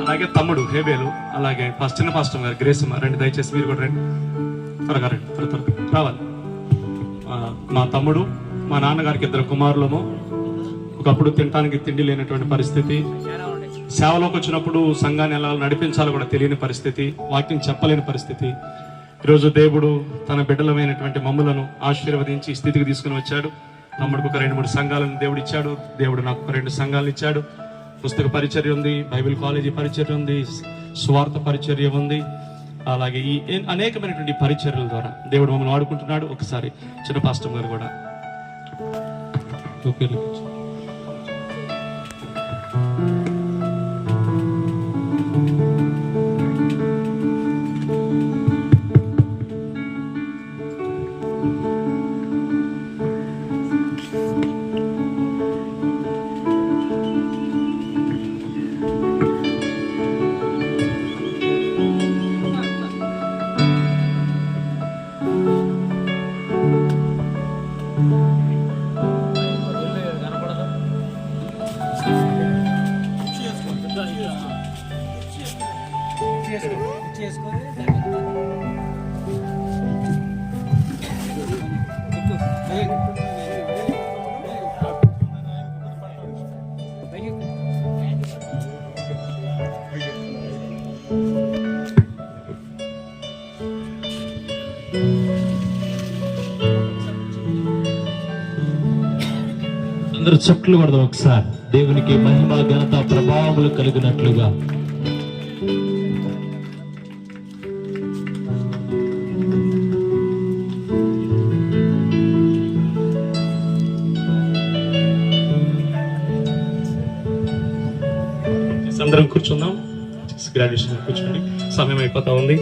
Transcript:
అలాగే తమ్ముడు హేబేలు, అలాగే చిన్న పాస్టర్ గారు గ్రేస్ రండి, దయచేసి మీరు కూడా రండి, త్వరగా రండి, త్వరగా రావాలి. మా తమ్ముడు, మా నాన్నగారికి 2 కుమారులము. ఒకప్పుడు తినడానికి తిండి లేనటువంటి పరిస్థితి, సేవలోకి వచ్చినప్పుడు సంఘాన్ని ఎలా నడిపించాలో కూడా తెలియని పరిస్థితి, వాక్యం చెప్పలేని పరిస్థితి. ఈరోజు దేవుడు తన బిడ్డలమైనటువంటి మమ్ములను ఆశీర్వదించి స్థితికి తీసుకుని వచ్చాడు. తమ్ముడికి ఒక 2-3 సంఘాలను దేవుడు ఇచ్చాడు. దేవుడు నాకు ఒక 2 సంఘాలను ఇచ్చాడు. పుస్తక పరిచర్య ఉంది, బైబిల్ కాలేజీ పరిచర్య ఉంది, స్వార్థ పరిచర్య ఉంది. అలాగే ఈ అనేకమైనటువంటి పరిచర్యల ద్వారా దేవుడు మమ్మల్ని వాడుకుంటున్నాడు. ఒకసారి చిన్న పాస్టర్ గారు కూడా అందరూ చట్లు పడదాం ఒకసారి. దేవునికి మహిమ ఘనత ప్రభావములు కలిగినట్లుగా. అందరం కూర్చుందాం. గ్రాడ్యుయేషన్ కూర్చోండి, సమయం అయిపోతా ఉంది.